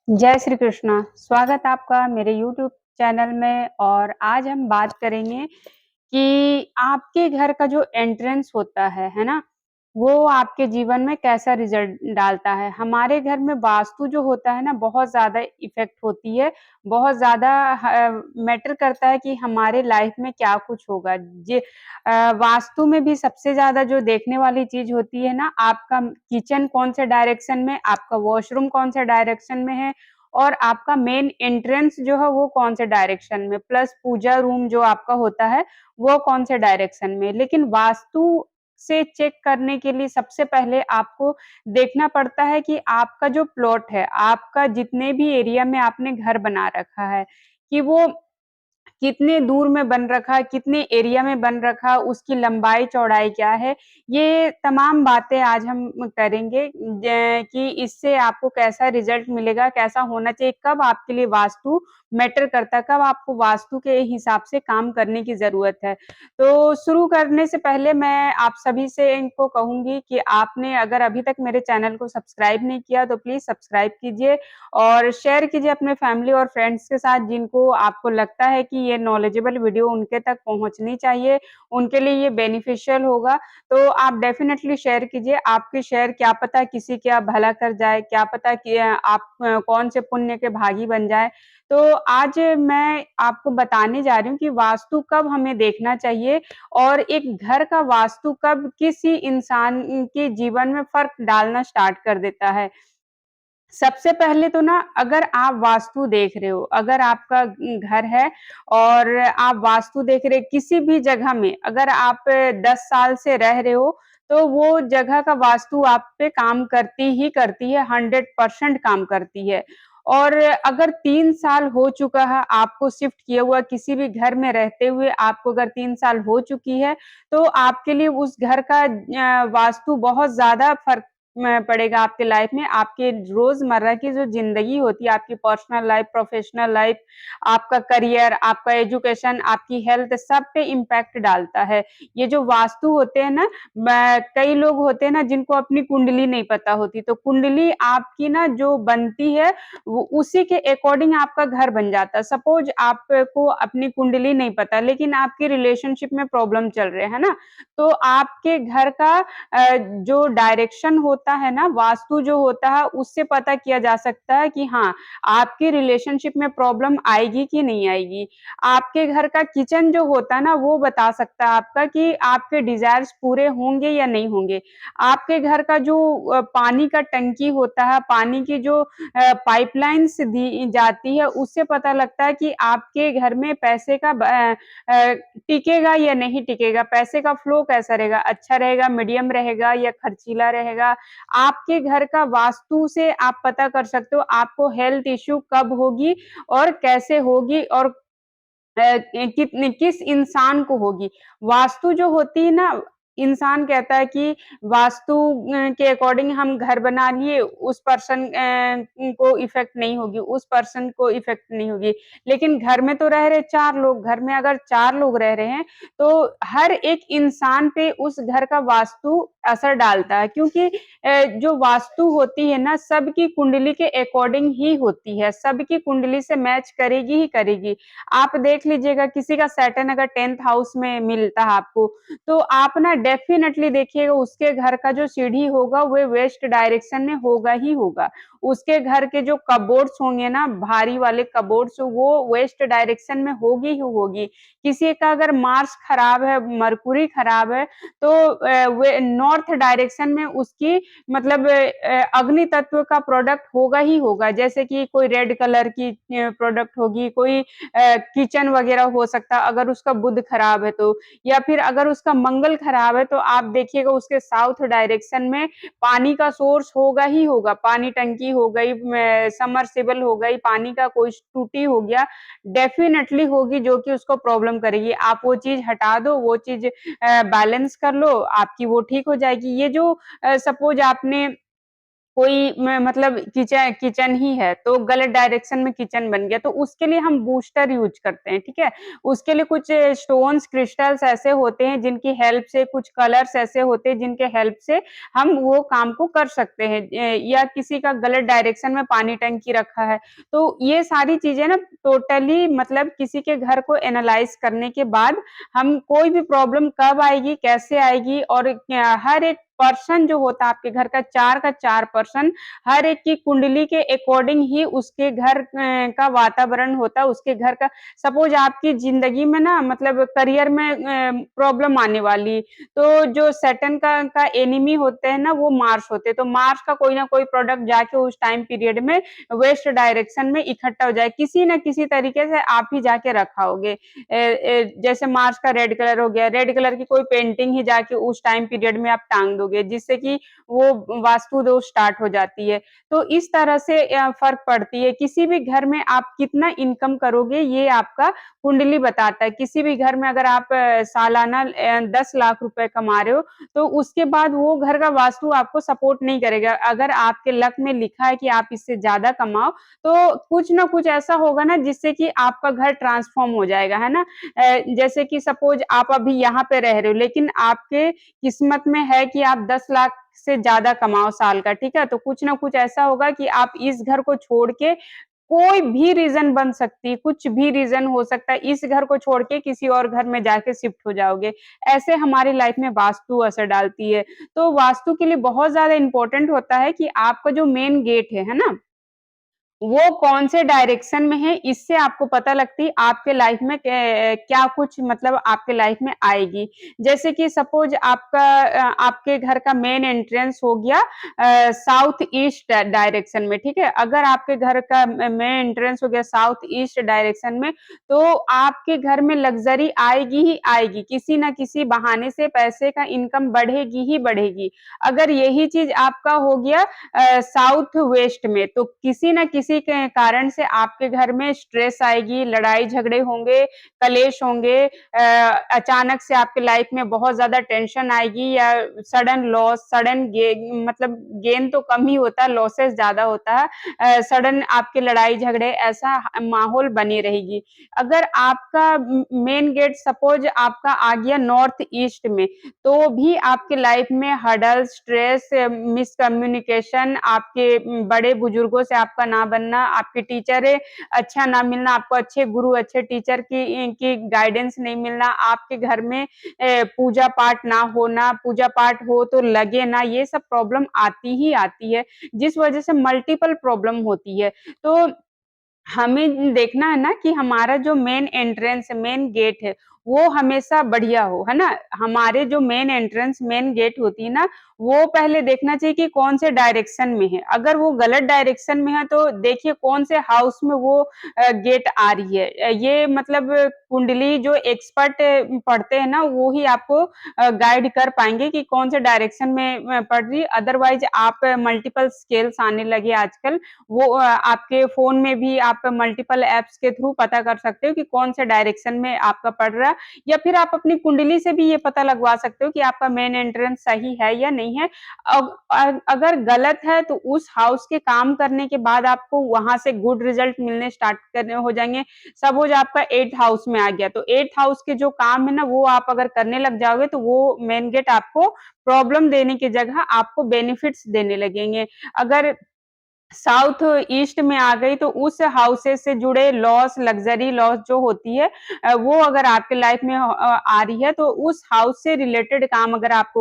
जय श्री कृष्णा। स्वागत आपका मेरे यूट्यूब चैनल में। और आज हम बात करेंगे कि आपके घर का जो एंट्रेंस होता है ना? वो आपके जीवन में कैसा रिज़ल्ट डालता है। हमारे घर में वास्तु जो होता है ना, बहुत ज़्यादा इफ़ेक्ट होती है, बहुत ज़्यादा मैटर करता है कि हमारे लाइफ़ में क्या कुछ होगा। वास्तु में भी सबसे ज़्यादा जो देखने वाली चीज़ होती है ना, आपका किचन कौन से डायरेक्शन में, आपका वॉशरूम कौन से डायरेक्शन में है और आपका मेन एंट्रेंस जो है वो कौन से डायरेक्शन में, प्लस पूजा रूम जो आपका होता है वो कौन से डायरेक्शन में। लेकिन वास्तु से चेक करने के लिए सबसे पहले आपको देखना पड़ता है कि आपका जो प्लॉट है, आपका जितने भी एरिया में आपने घर बना रखा है, कि वो कितने दूर में बन रखा है, कितने एरिया में बन रखा है, उसकी लंबाई-चौड़ाई क्या है, ये तमाम बातें आज हम करेंगे कि इससे आपको कैसा रिज़ल्ट मिलेगा, कैसा होना चाहिए, कब आपके लिए वास्तु मैटर करता है, कब आपको वास्तु के हिसाब से काम करने की ज़रूरत है। तो शुरू करने से पहले मैं आप सभी से इनको कहूँगी कि आपने अगर अभी तक मेरे चैनल को सब्सक्राइब नहीं किया, तो प्लीज़ सब्सक्राइब कीजिए और शेयर कीजिए अपने फैमिली और फ्रेंड्स के साथ जिनको आपको लगता है कि ये नॉलेजेबल वीडियो उनके तक पहुँचनी चाहिए, उनके लिए ये बेनिफिशियल होगा, तो आप डेफ़िनेटली शेयर कीजिए। आपके शेयर क्या पता किसी का भला कर जाए, क्या पता कि आप कौन से पुण्य के भागी बन जाएँ। तो आज मैं आपको बताने जा रही हूँ कि वास्तु कब हमें देखना चाहिए और एक घर का वास्तु कब किसी इंसान के जीवन में फ़र्क डालना स्टार्ट कर देता है। सबसे पहले तो ना अगर आप वास्तु देख रहे हो, अगर आपका घर है और आप वास्तु देख रहे किसी भी जगह में अगर आप 10 साल से रह रहे हो, तो वो जगह का वास्तु आप पे काम करती है, 100% काम करती है। और अगर 3 साल हो चुका है आपको शिफ्ट किए हुआ किसी भी घर में रहते हुए आपको अगर 3 साल हो चुकी है, तो आपके लिए उस घर का वास्तु बहुत ज़्यादा फ़र्क में पड़ेगा आपके लाइफ में, आपके रोज़मर्रा की जो ज़िंदगी होती है, आपकी पर्सनल लाइफ, प्रोफ़ेशनल लाइफ, आपका करियर, आपका एजुकेशन, आपकी हेल्थ सब पे इम्पैक्ट डालता है। ये जो वास्तु होते हैं ना, कई लोग होते हैं ना जिनको अपनी कुंडली नहीं पता होती, तो कुंडली आपकी ना जो बनती है, वो उसी के अकॉर्डिंग आपका घर बन जाता है। सपोज़ आपको अपनी कुंडली नहीं पता, लेकिन आपकी रिलेशनशिप में प्रॉब्लम चल रहे है ना, तो आपके घर का जो डायरेक्शन होता है ना, वास्तु जो होता है, उससे पता किया जा सकता है कि हाँ, आपकी रिलेशनशिप में प्रॉब्लम आएगी कि नहीं आएगी। आपके घर का किचन जो होता है ना, वो बता सकता है आपका कि आपके डिज़ायर्स पूरे होंगे या नहीं होंगे। आपके घर का जो पानी का टंकी होता है, पानी की जो पाइपलाइन्स दी जाती है, उससे पता लगता है कि आपके घर में पैसे का टिकेगा या नहीं टिकेगा, पैसे का फ्लो कैसा रहेगा, अच्छा रहेगा, मीडियम रहेगा या खर्चीला रहेगा। आपके घर का वास्तु से आप पता कर सकते हो आपको हेल्थ इश्यू कब होगी और कैसे होगी और किस इंसान को होगी। वास्तु जो होती है ना, इंसान कहता है कि वास्तु के अकॉर्डिंग हम घर बना लिए, उस पर्सन को इफ़ेक्ट नहीं होगी, उस पर्सन को इफ़ेक्ट नहीं होगी। लेकिन घर में तो रह रहे 4 लोग, घर में अगर 4 लोग रह रहे हैं, तो हर एक इंसान पे उस घर का वास्तु असर डालता है क्योंकि जो वास्तु होती है ना, सबकी कुंडली के अकॉर्डिंग ही होती है, सबकी कुंडली से मैच करेगी ही करेगी। आप देख लीजिएगा किसी का सैटर्न अगर 10th हाउस में मिलता है आपको, तो आप ना डेफ़िनेटली देखिएगा उसके घर का जो सीढ़ी होगा वो वेस्ट डायरेक्शन में होगा ही होगा। उसके घर के जो कपबोर्ड्स होंगे ना, भारी वाले कपबोर्ड्स वो वेस्ट डायरेक्शन में होगी ही होगी। किसी का अगर मार्स खराब है, मरकुरी खराब है, तो वे नॉर्थ डायरेक्शन में उसकी मतलब अग्नि तत्व का प्रोडक्ट होगा ही होगा। जैसे कि कोई रेड कलर की प्रोडक्ट होगी, कोई किचन वगैरह हो सकता है अगर उसका बुध खराब है तो, या फिर अगर उसका मंगल खराब है तो आप देखिएगा उसके साउथ डायरेक्शन में पानी का सोर्स होगा ही होगा। पानी टंकी हो गई, सबमर्सिबल हो गई, पानी का कोई टूटी हो गया, डेफ़िनेटली होगी जो कि उसको प्रॉब्लम करेगी। आप वो चीज़ हटा दो, वो चीज़ बैलेंस कर लो, आपकी वो ठीक हो जाएगी। ये जो सपोज़ आपने कोई मतलब किचन ही है, तो गलत डायरेक्शन में किचन बन गया, तो उसके लिए हम बूस्टर यूज़ करते हैं, ठीक है? उसके लिए कुछ स्टोन्स, क्रिस्टल्स ऐसे होते हैं जिनकी हेल्प से, कुछ कलर्स ऐसे होते हैं जिनके हेल्प से हम वो काम को कर सकते हैं। या किसी का गलत डायरेक्शन में पानी टंकी रखा है, तो ये सारी चीज़ें ना टोटली मतलब किसी के घर को एनालाइज़ करने के बाद हम कोई भी प्रॉब्लम कब आएगी, कैसे आएगी और हर एक पर्सन जो होता है आपके घर का 4 पर्सन, हर एक की कुंडली के अकॉर्डिंग ही उसके घर का वातावरण होता है, उसके घर का सपोज़ आपकी ज़िंदगी में ना मतलब करियर में प्रॉब्लम आने वाली, तो जो सैटर्न का एनिमी होते हैं ना वो मार्स होते हैं, तो मार्स का कोई ना कोई प्रोडक्ट जाके उस टाइम पीरियड में वेस्ट डायरेक्शन में इकट्ठा हो जाए, किसी न किसी तरीके से आप ही जाके रखाओगे। जैसे मार्स का रेड कलर हो गया, रेड कलर की कोई पेंटिंग ही जाके उस टाइम पीरियड में आप टांग दोगे, जिससे कि वो वास्तु दोष स्टार्ट हो जाती है। तो इस तरह से फ़र्क पड़ती है। किसी भी घर में आप कितना इनकम करोगे, ये आपका कुंडली बताता है। किसी भी घर में अगर आप सालाना 10 लाख रुपए कमा रहे हो, तो उसके बाद वो घर का वास्तु आपको सपोर्ट नहीं करेगा। अगर आपके लक में लिखा है कि आप इससे ज़्यादा कमाओ, तो कुछ ना कुछ ऐसा होगा ना जिससे कि आपका घर ट्रांसफ़ॉर्म हो जाएगा, है ना? जैसे कि सपोज़ आप अभी यहाँ पे रह रहे हो, लेकिन आपके किस्मत में है कि आप 10 लाख से ज़्यादा कमाओ साल का, ठीक है? तो कुछ ना कुछ ऐसा होगा कि आप इस घर को छोड़ के कोई भी रीज़न बन सकती है, कुछ भी रीज़न हो सकता है, इस घर को छोड़ के किसी और घर में जाके शिफ्ट हो जाओगे। ऐसे हमारी लाइफ़ में वास्तु असर डालती है। तो वास्तु के लिए बहुत ज़्यादा इम्पोर्टेंट होता है कि आपका जो मेन गेट है ना? वो कौन से डायरेक्शन में है, इससे आपको पता लगती है आपके लाइफ में क्या कुछ मतलब आपके लाइफ में आएगी। जैसे कि सपोज़ आपके घर का मेन एंट्रेंस हो गया साउथ ईस्ट डायरेक्शन में, ठीक है? अगर आपके घर का मेन एंट्रेंस हो गया साउथ ईस्ट डायरेक्शन में, तो आपके घर में लग्ज़री आएगी ही आएगी, किसी न किसी बहाने से पैसे का इनकम बढ़ेगी ही बढ़ेगी। अगर यही चीज़ आपका हो गया साउथ वेस्ट में, तो किसी न किसी के कारण से आपके घर में स्ट्रेस आएगी, लड़ाई-झगड़े होंगे, कलेश होंगे अचानक से आपकी लाइफ में बहुत ज़्यादा टेंशन आएगी या सडन लॉस, सडन गे मतलब गेन तो कम ही होता है, लॉसेस ज़्यादा होता है। सडन आपके लड़ाई-झगड़े ऐसा माहौल बनी रहेगी। अगर आपका मेन गेट सपोज़ आपका आ गया नॉर्थ ईस्ट में, तो भी आपके लाइफ में हर्डल, स्ट्रेस, मिसकम्युनिकेशन, आपके बड़े बुजुर्गों से आपका ना बनना, आपके टीचर अच्छा ना मिलना, आपको अच्छे गुरु, अच्छे टीचर की गाइडेंस नहीं मिलना, आपके घर में पूजा-पाठ ना होना, पूजा-पाठ हो तो लगे ना, ये सब प्रॉब्लम आती ही आती है, जिस वजह से मल्टीपल प्रॉब्लम होती है। तो हमें देखना है ना कि हमारा जो मेन एंट्रेंस है, मेन गेट है, वो हमेशा बढ़िया हो, है ना? हमारे जो मेन एंट्रेंस, मेन गेट होती है ना, वो पहले देखना चाहिए कि कौन से डायरेक्शन में है। अगर वो गलत डायरेक्शन में है, तो देखिए कौन से हाउस में वो गेट आ रही है। ये मतलब कुंडली जो एक्सपर्ट पढ़ते हैं ना, वो ही आपको गाइड कर पाएँगे कि कौन से डायरेक्शन में पड़ रही है। अदरवाइज़ आप मल्टीपल स्केल्स आने लगे आजकल, वो आपके फ़ोन में भी आप मल्टीपल ऐप्स के थ्रू पता कर सकते हो कि कौन से डायरेक्शन में आपका पड़ रहा है या फिर आप अपनी कुंडली से भी ये पता लगवा सकते हो कि आपका मेन एंट्रेंस सही है या नहीं है। अगर गलत है तो उस हाउस के काम करने के बाद आपको वहाँ से गुड रिज़ल्ट मिलने स्टार्ट करने हो जाएँगे। सपोज़ आपका 8th हाउस में आ गया, तो 8th हाउस के जो काम है ना वो आप अगर करने लग जाओगे तो वो मेन गेट आपको प्रॉब्लम देने की जगह आपको बेनिफिट्स देने लगेंगे। अगर साउथ ईस्ट में आ गई तो उस हाउसेस से जुड़े लॉस, लग्ज़री लॉस जो होती है वो अगर आपके लाइफ में आ रही है तो उस हाउस से रिलेटेड काम अगर आप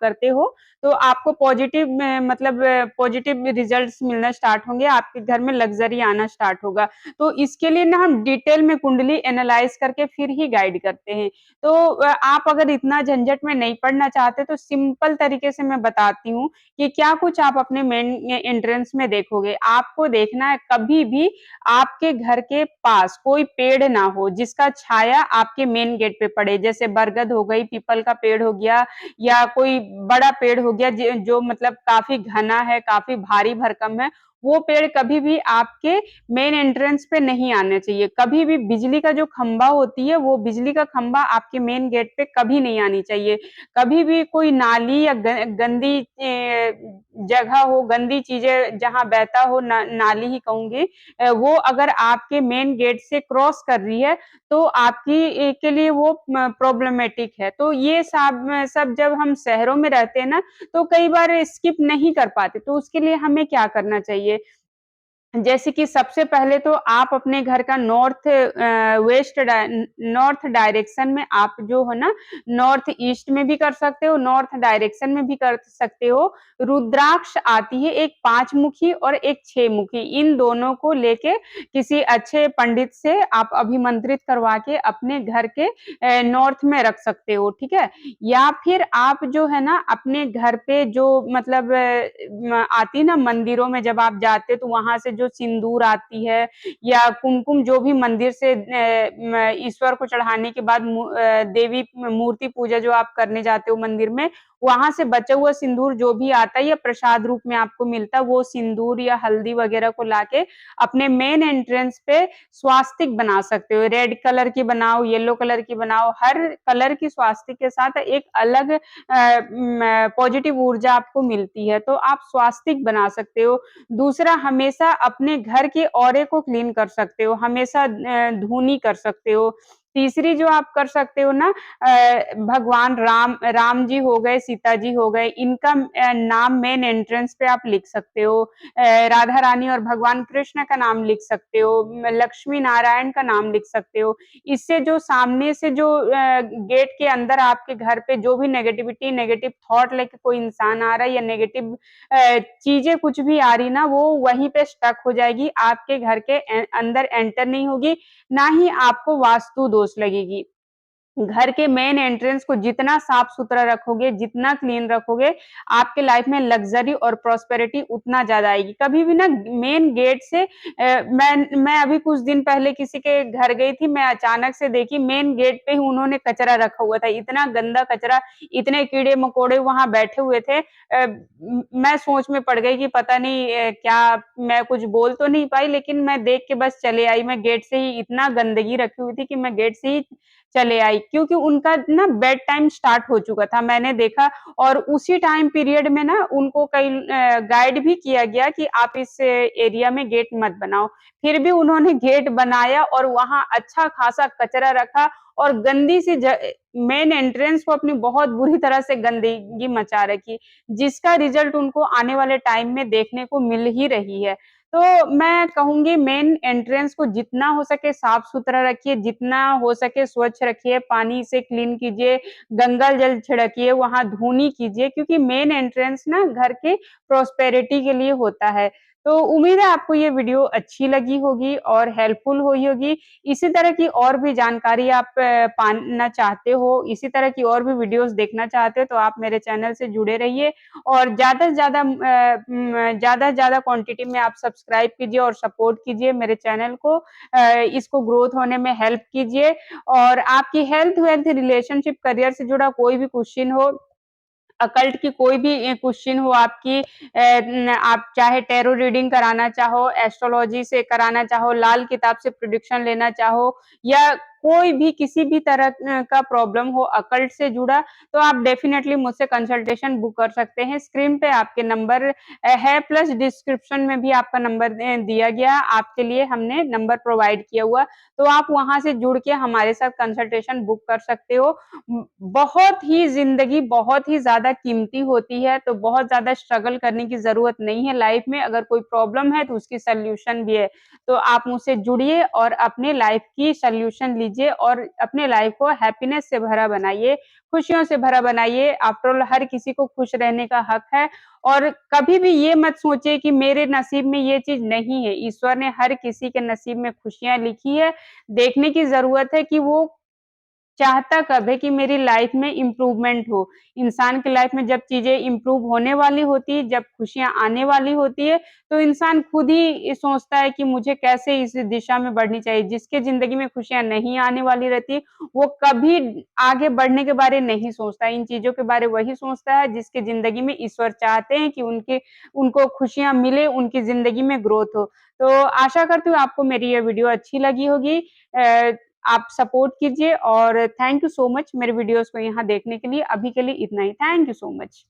करते हो तो आपको पॉजिटिव में मतलब पॉजिटिव रिजल्ट्स मिलना स्टार्ट होंगे, आपके घर में लग्ज़री आना स्टार्ट होगा। तो इसके लिए ना हम डिटेल में कुंडली एनालाइज़ करके फिर ही गाइड करते हैं। तो आप अगर इतना झंझट में नहीं पड़ना चाहते तो सिंपल तरीके से मैं बताती हूँ कि क्या कुछ आप अपने मेन एंट्रेंस में देखोगे। आपको देखना है कभी भी आपके घर के पास कोई पेड़ ना हो जिसका छाया आपके मेन गेट पे पड़े। जैसे बरगद हो गई, पीपल का पेड़ हो गया या कोई बड़ा पेड़ हो गया जो मतलब काफ़ी घना है, काफ़ी भारी भरकम है। वो पेड़ कभी भी आपके मेन एंट्रेंस पे नहीं आने चाहिए। कभी भी बिजली का जो खंभा होती है, वो बिजली का खंभा आपके मेन गेट पे कभी नहीं आनी चाहिए। कभी भी कोई नाली या गंदी जगह हो, गंदी चीजें जहां बहता हो, नाली ही कहूंगी, वो अगर आपके मेन गेट से क्रॉस कर रही है तो आपकी के लिए वो प्रॉब्लमेटिक है। तो ये सब जब हम शहरों में रहते हैं ना, तो कई बार स्किप नहीं कर पाते। तो उसके लिए हमें क्या करना चाहिए? जैसे कि सबसे पहले तो आप अपने घर का नॉर्थ डायरेक्शन में आप जो है ना, नॉर्थ ईस्ट में भी कर सकते हो, नॉर्थ डायरेक्शन में भी कर सकते हो। रुद्राक्ष आती है एक 5 मुखी और एक 6 मुखी, इन दोनों को लेके किसी अच्छे पंडित से आप अभिमंत्रित करवा के अपने घर के नॉर्थ में रख सकते हो, ठीक है? या फिर आप जो है ना अपने घर पे जो मतलब आती ना मंदिरों में, जब आप जाते तो वहां से जो सिंदूर आती है या कुमकुम, जो भी मंदिर से ईश्वर को चढ़ाने के बाद देवी मूर्ति पूजा जो आप करने जाते हो मंदिर में, वहां से बचा हुआ सिंदूर जो भी आता है या प्रसाद रूप में आपको मिलता है, वो सिंदूर या हल्दी वगैरह को लाके अपने मेन एंट्रेंस पे स्वास्तिक बना सकते हो। रेड कलर की बनाओ, येलो कलर की बनाओ, हर कलर की स्वास्तिक के साथ एक अलग पॉजिटिव ऊर्जा आपको मिलती है, तो आप स्वास्तिक बना सकते हो। दूसरा, हमेशा अपने घर के ऑरे को क्लीन कर सकते हो, हमेशा धूनी कर सकते हो। तीसरी जो आप कर सकते हो ना, भगवान राम जी हो गए, सीता जी हो गए, इनका नाम मेन एंट्रेंस पे आप लिख सकते हो। राधा रानी और भगवान कृष्ण का नाम लिख सकते हो, लक्ष्मी नारायण का नाम लिख सकते हो। इससे जो सामने से जो गेट के अंदर आपके घर पे जो भी नेगेटिविटी, नेगेटिव थॉट लेके कोई इंसान आ रहा है या नेगेटिव चीजें कुछ भी आ रही ना, वो वहीं पे स्टक हो जाएगी, आपके घर के अंदर एंटर नहीं होगी, ना ही आपको वास्तु दोष लगेगी। घर के मेन एंट्रेंस को जितना साफ-सुथरा रखोगे, जितना क्लीन रखोगे, आपके लाइफ में लग्ज़री और प्रॉस्पेरिटी उतना ज़्यादा आएगी। कभी भी ना मेन गेट से मैं अभी कुछ दिन पहले किसी के घर गई थी, मैं अचानक से देखी मेन गेट पे ही उन्होंने कचरा रखा हुआ था। इतना गंदा कचरा, इतने कीड़े-मकोड़े वहाँ बैठे हुए थे। मैं सोच में पड़ गई कि पता नहीं क्या, मैं कुछ बोल तो नहीं पाई, लेकिन मैं देख के बस चले आई। मैं गेट से ही, इतना गंदगी रखी हुई थी कि मैं गेट से ही चले आई, क्योंकि उनका ना बेड टाइम स्टार्ट हो चुका था, मैंने देखा। और उसी टाइम पीरियड में ना उनको कई गाइड भी किया गया कि आप इस एरिया में गेट मत बनाओ। फिर भी उन्होंने गेट बनाया और वहाँ अच्छा खासा कचरा रखा और गंदी सी मेन एंट्रेंस को अपनी बहुत बुरी तरह से गंदगी मचा रखी, जिसका रिजल्ट उनको आने वाले टाइम में देखने को मिल ही रही है। तो मैं कहूँगी मेन एंट्रेंस को जितना हो सके साफ-सुथरा रखिए, जितना हो सके स्वच्छ रखिए, पानी से क्लीन कीजिए, गंगा जल छिड़किए, वहाँ धूनी कीजिए, क्योंकि मेन एंट्रेंस ना घर के प्रॉस्पेरिटी के लिए होता है। तो उम्मीद है आपको ये वीडियो अच्छी लगी होगी और हेल्पफुल हुई होगी। इसी तरह की और भी जानकारी आप पाना चाहते हो, इसी तरह की और भी वीडियोज़ देखना चाहते हो, तो आप मेरे चैनल से जुड़े रहिए और ज़्यादा से ज़्यादा क्वांटिटी में आप सब्सक्राइब कीजिए और सपोर्ट कीजिए मेरे चैनल को। इसको ग्रोथ होने में हेल्प कीजिए और आपकी हेल्थ, वेल्थ, रिलेशनशिप, करियर से जुड़ा कोई भी क्वेश्चन हो, अकल्ट की कोई भी क्वेश्चन हो आपकी, आप चाहे टैरो रीडिंग कराना चाहो, एस्ट्रोलॉजी से कराना चाहो, लाल किताब से प्रेडिक्शन लेना चाहो या कोई भी किसी भी तरह का प्रॉब्लम हो अकल्ट से जुड़ा, तो आप डेफिनिटली मुझसे कंसल्टेशन बुक कर सकते हैं। स्क्रीन पे आपके नंबर है, प्लस डिस्क्रिप्शन में भी आपका नंबर दिया गया, आपके लिए हमने नंबर प्रोवाइड किया हुआ, तो आप वहाँ से जुड़ के हमारे साथ कंसल्टेशन बुक कर सकते हो। बहुत ही ज़िंदगी बहुत ही ज़्यादा कीमती होती है, तो बहुत ज़्यादा स्ट्रगल करने की ज़रूरत नहीं है लाइफ में। अगर कोई प्रॉब्लम है तो उसकी सॉल्यूशन भी है। तो आप मुझसे जुड़िए और अपने लाइफ की सॉल्यूशन लीजिए और अपने लाइफ को हैप्पीनेस से भरा बनाइए, खुशियों से भरा बनाइए। आफ्टर ऑल हर किसी को खुश रहने का हक है और कभी भी ये मत सोचिए कि मेरे नसीब में ये चीज़ नहीं है। ईश्वर ने हर किसी के नसीब में खुशियाँ लिखी है। देखने की ज़रूरत है कि वो चाहता कब है कि मेरी लाइफ में इम्प्रूवमेंट हो। इंसान की लाइफ में जब चीज़ें इम्प्रूव होने वाली होती है, जब खुशियाँ आने वाली होती है, तो इंसान खुद ही सोचता है कि मुझे कैसे इस दिशा में बढ़नी चाहिए। जिसके ज़िंदगी में खुशियाँ नहीं आने वाली रहती, वो कभी आगे बढ़ने के बारे नहीं सोचता। इन चीज़ों के बारे वही सोचता है जिसके ज़िंदगी में ईश्वर चाहते हैं कि उनको खुशियाँ मिले, उनकी ज़िंदगी में ग्रोथ हो। तो आशा करती हूँ आपको मेरी ये वीडियो अच्छी लगी होगी। आप सपोर्ट कीजिए और थैंक यू सो मच मेरे वीडियोज़ को यहाँ देखने के लिए। अभी के लिए इतना ही। Thank you so much.